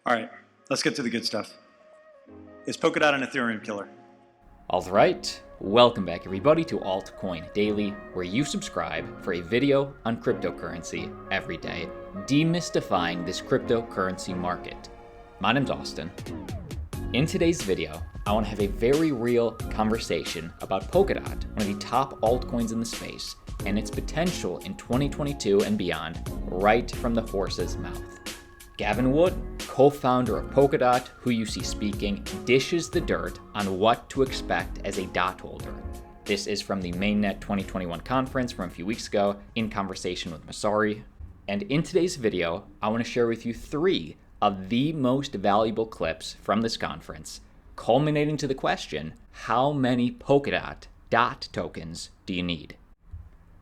All right, let's get to the good stuff. Is Polkadot an Ethereum killer? Alright, welcome back everybody to Altcoin Daily, where you subscribe for a video on cryptocurrency every day, demystifying this cryptocurrency market. My name's Austin. In today's video, I want to have a very real conversation about Polkadot, one of the top altcoins in the space, and its potential in 2022 and beyond, right from the horse's mouth. Gavin Wood, co-founder of Polkadot, who you see speaking, dishes the dirt on what to expect as a DOT holder. This is from the Mainnet 2021 conference from a few weeks ago, in conversation with Masari. And in today's video, I want to share with you 3 of the most valuable clips from this conference, culminating to the question, how many Polkadot DOT tokens do you need?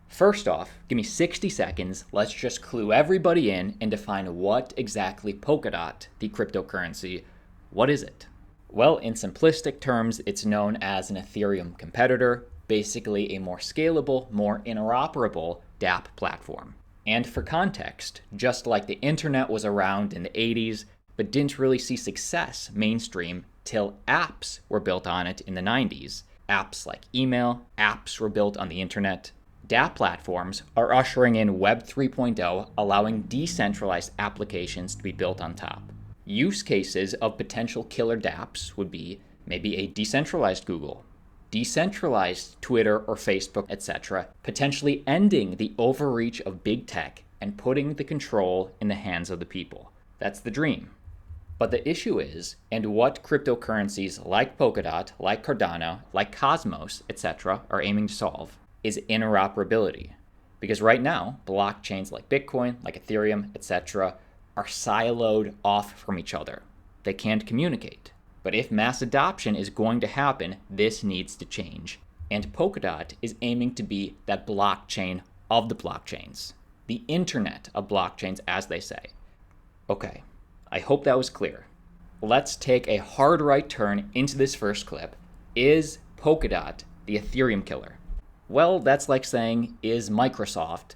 First off, give me 60 seconds, let's just clue everybody in and define what exactly Polkadot, the cryptocurrency, what is it? Well, in simplistic terms, it's known as an Ethereum competitor, basically a more scalable, more interoperable dApp platform. And for context, just like the internet was around in the 80s, but didn't really see success mainstream till apps were built on it in the 90s. Apps like email, apps were built on the internet. dApp platforms are ushering in Web 3.0, allowing decentralized applications to be built on top. Use cases of potential killer dApps would be maybe a decentralized Google, decentralized Twitter or Facebook, etc., potentially ending the overreach of big tech and putting the control in the hands of the people. That's the dream. But the issue is, and what cryptocurrencies like Polkadot, like Cardano, like Cosmos, etc., are aiming to solve, is interoperability. Because right now, blockchains like Bitcoin, like Ethereum, etc., are siloed off from each other. They can't communicate. But if mass adoption is going to happen, this needs to change. And Polkadot is aiming to be that blockchain of the blockchains. The internet of blockchains, as they say. Okay, I hope that was clear. Let's take a hard right turn into this first clip. Is Polkadot the Ethereum killer? Well, that's like saying, is Microsoft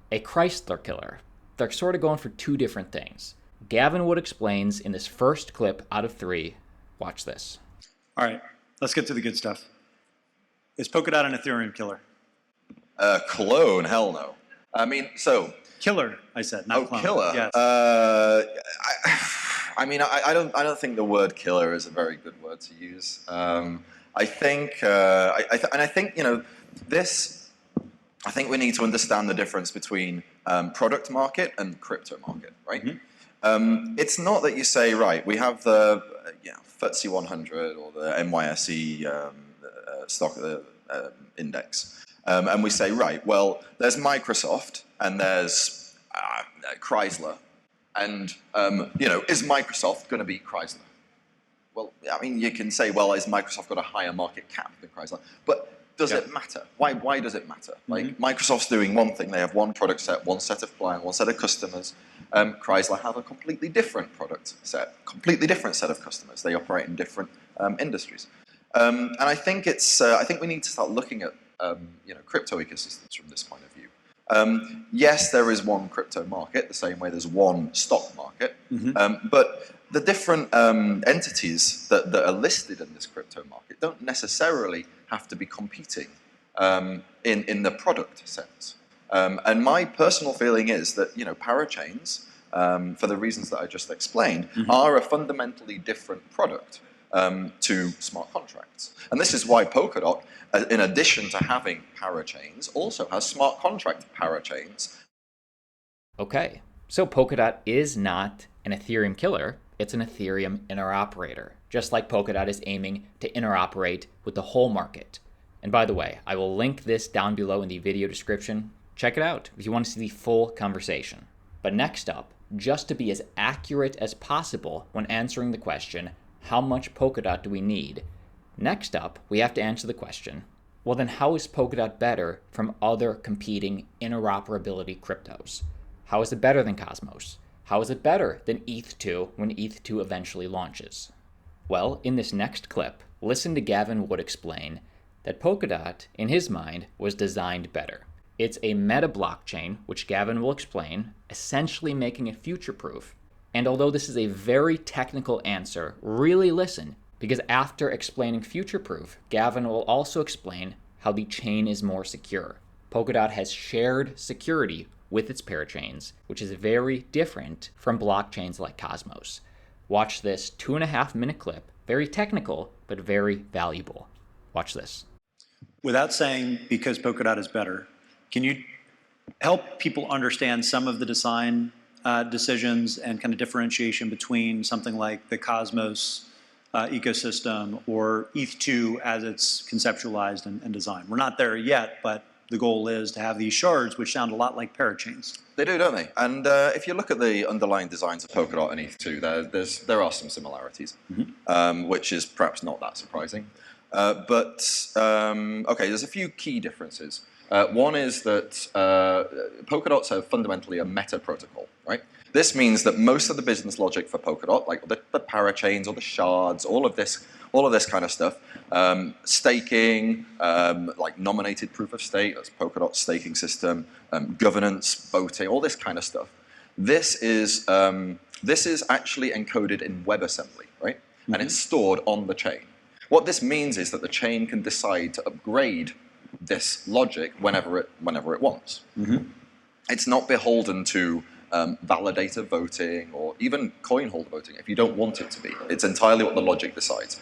a Chrysler killer? They're sort of going for 2 different things. Gavin Wood explains in this first clip out of 3. Watch this. All right, let's get to the good stuff. Is Polkadot an Ethereum killer? Clone? Hell no. I mean, so... Killer, I said, not clone. Killer? Yes. I don't think the word killer is a very good word to use. I think, you know, I think we need to understand the difference between product market and crypto market, right? Mm-hmm. It's not that you say, right, we have the FTSE 100 or the NYSE stock index, and we say, right, well, there's Microsoft and there's Chrysler, and is Microsoft going to beat Chrysler? Well, I mean, you can say, well, has Microsoft got a higher market cap than Chrysler? But does it matter? Why does it matter? Like, Microsoft's doing one thing. They have one product set, one set of clients, one set of customers. Chrysler have a completely different product set, completely different set of customers. They operate in different industries. And I think I think we need to start looking at crypto ecosystems from this point of view. Yes, there is one crypto market, the same way there's one stock market. But the different entities that are listed in this crypto market don't necessarily have to be competing in the product sense. And my personal feeling is that parachains, for the reasons that I just explained, are a fundamentally different product to smart contracts. And this is why Polkadot, in addition to having parachains, also has smart contract parachains. Okay, so Polkadot is not an Ethereum killer, it's an Ethereum interoperator, just like Polkadot is aiming to interoperate with the whole market. And by the way, I will link this down below in the video description. Check it out if you want to see the full conversation. But next up, just to be as accurate as possible when answering the question, how much Polkadot do we need? Next up, we have to answer the question, well then how is Polkadot better from other competing interoperability cryptos? How is it better than Cosmos? How is it better than ETH2 when ETH2 eventually launches? Well, in this next clip, listen to Gavin Wood explain that Polkadot, in his mind, was designed better. It's a meta blockchain, which Gavin will explain, essentially making it future-proof. And although this is a very technical answer, really listen, because after explaining future-proof, Gavin will also explain how the chain is more secure. Polkadot has shared security with its parachains, which is very different from blockchains like Cosmos. Watch this 2.5-minute clip, very technical, but very valuable. Watch this. Without saying because Polkadot is better, can you help people understand some of the design decisions and kind of differentiation between something like the Cosmos ecosystem or ETH2 as it's conceptualized and designed? We're not there yet, but the goal is to have these shards which sound a lot like parachains. They do, don't they? And if you look at the underlying designs of Polkadot and ETH2, there are some similarities, which is perhaps not that surprising. Okay, there's a few key differences. One is that Polkadots are fundamentally a meta protocol, right? This means that most of the business logic for Polkadot, like the parachains or the shards, all of this kind of stuff, staking, like nominated proof of stake, that's Polkadot's staking system, governance, voting, all this kind of stuff. This is actually encoded in WebAssembly, right? And it's stored on the chain. What this means is that the chain can decide to upgrade this logic whenever it wants. It's not beholden to validator voting or even coin holder voting if you don't want it to be. It's entirely what the logic decides.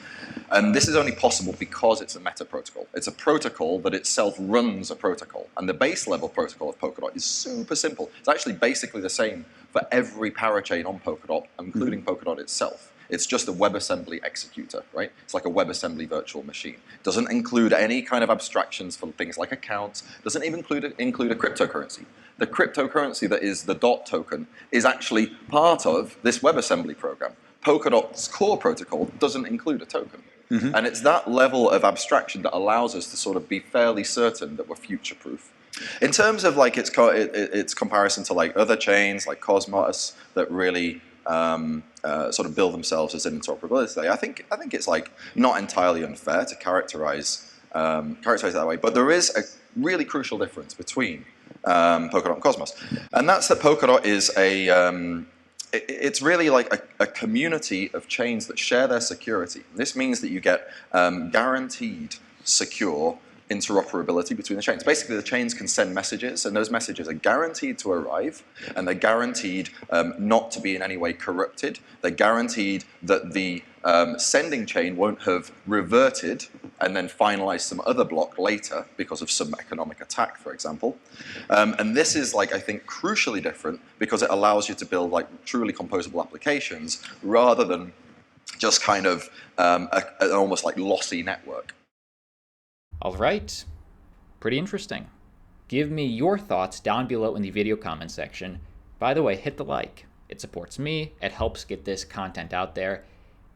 And this is only possible because it's a meta protocol. It's a protocol that itself runs a protocol. And the base level protocol of Polkadot is super simple. It's actually basically the same for every parachain on Polkadot, including Polkadot itself. It's just a WebAssembly executor, right? It's like a WebAssembly virtual machine. Doesn't include any kind of abstractions for things like accounts. Doesn't even include a cryptocurrency. The cryptocurrency that is the DOT token is actually part of this WebAssembly program. Polkadot's core protocol doesn't include a token. And it's that level of abstraction that allows us to sort of be fairly certain that we're future-proof. In terms of like its comparison to like other chains like Cosmos that really sort of build themselves as interoperability, I think it's like not entirely unfair to characterize it that way. But there is a really crucial difference between Polkadot and Cosmos, and that's that Polkadot is it's really like a community of chains that share their security. This means that you get guaranteed secure interoperability between the chains. Basically, the chains can send messages, and those messages are guaranteed to arrive, and they're guaranteed not to be in any way corrupted. They're guaranteed that the sending chain won't have reverted and then finalized some other block later because of some economic attack, for example. And this is, like, I think, crucially different because it allows you to build like truly composable applications rather than just kind of an almost like lossy network. All right, pretty interesting. Give me your thoughts down below in the video comment section. By the way, hit the like. It supports me, it helps get this content out there.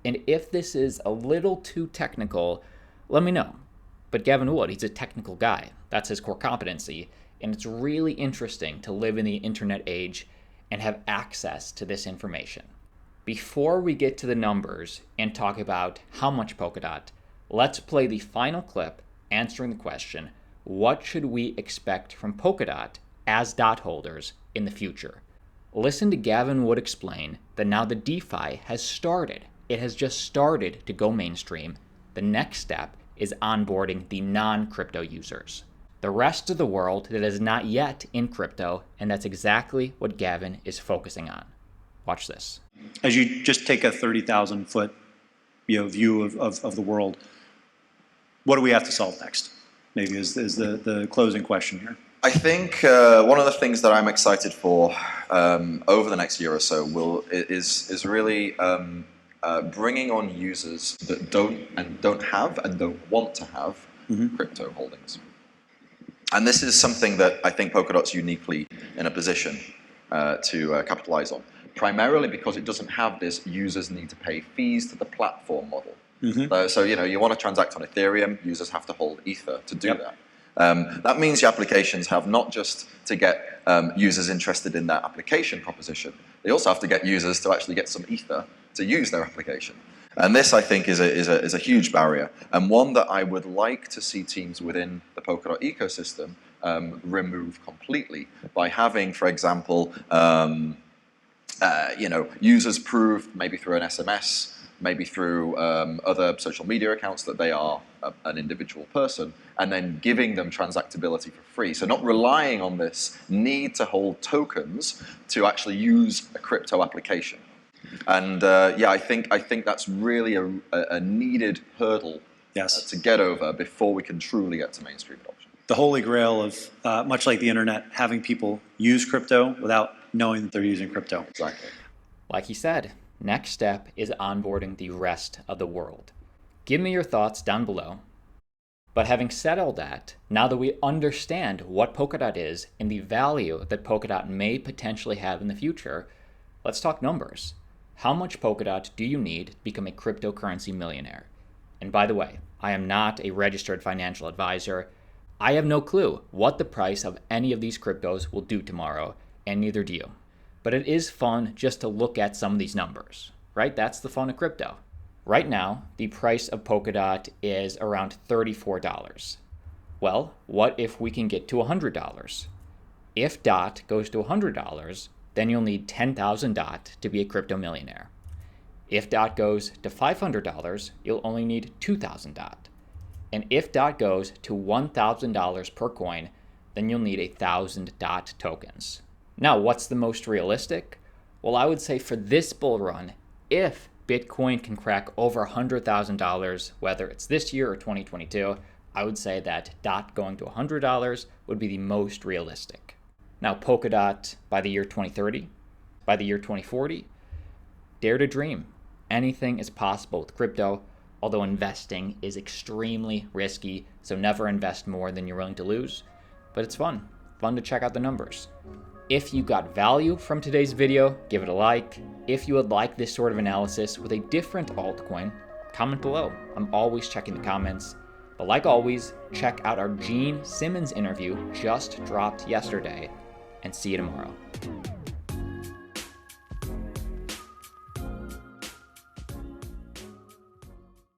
And if this is a little too technical, let me know. But Gavin Wood, he's a technical guy. That's his core competency. And it's really interesting to live in the internet age and have access to this information. Before we get to the numbers and talk about how much Polkadot, let's play the final clip answering the question, what should we expect from Polkadot as DOT holders in the future? Listen to Gavin Wood explain that now the DeFi has started. It has just started to go mainstream. The next step is onboarding the non-crypto users. The rest of the world that is not yet in crypto, and that's exactly what Gavin is focusing on. Watch this. As you just take a 30,000-foot view of the world, what do we have to solve next? Maybe is the closing question here. I think one of the things that I'm excited for over the next year or so is really bringing on users that don't have and don't want to have crypto holdings. And this is something that I think Polkadot's uniquely in a position to capitalize on, primarily because it doesn't have this users need to pay fees to the platform model. So you want to transact on Ethereum, users have to hold Ether to do that. That means your applications have not just to get users interested in their application proposition, they also have to get users to actually get some Ether to use their application. And this, I think, is a huge barrier, and one that I would like to see teams within the Polkadot ecosystem remove completely by having, for example, users prove, maybe through an SMS, maybe through other social media accounts, that they are an individual person, and then giving them transactability for free. So not relying on this need to hold tokens to actually use a crypto application. And I think that's really a needed hurdle to get over before we can truly get to mainstream adoption. The holy grail of, much like the internet, having people use crypto without knowing that they're using crypto. Exactly. Like he said, next step is onboarding the rest of the world. Give me your thoughts down below. But having said all that, now that we understand what Polkadot is and the value that Polkadot may potentially have in the future, let's talk numbers. How much Polkadot do you need to become a cryptocurrency millionaire? And by the way, I am not a registered financial advisor. I have no clue what the price of any of these cryptos will do tomorrow, and neither do you. But it is fun just to look at some of these numbers, right? That's the fun of crypto. Right now, the price of Polkadot is around $34. Well, what if we can get to $100? If DOT goes to $100, then you'll need 10,000 DOT to be a crypto millionaire. If DOT goes to $500, you'll only need 2,000 DOT. And if DOT goes to $1,000 per coin, then you'll need 1,000 DOT tokens. Now, what's the most realistic? Well, I would say for this bull run, if Bitcoin can crack over $100,000, whether it's this year or 2022, I would say that DOT going to $100 would be the most realistic. Now, Polkadot by the year 2030, by the year 2040, dare to dream. Anything is possible with crypto, although investing is extremely risky, so never invest more than you're willing to lose. But it's fun to check out the numbers. If you got value from today's video, give it a like. If you would like this sort of analysis with a different altcoin, comment below. I'm always checking the comments. But like always, check out our Gene Simmons interview just dropped yesterday, and see you tomorrow.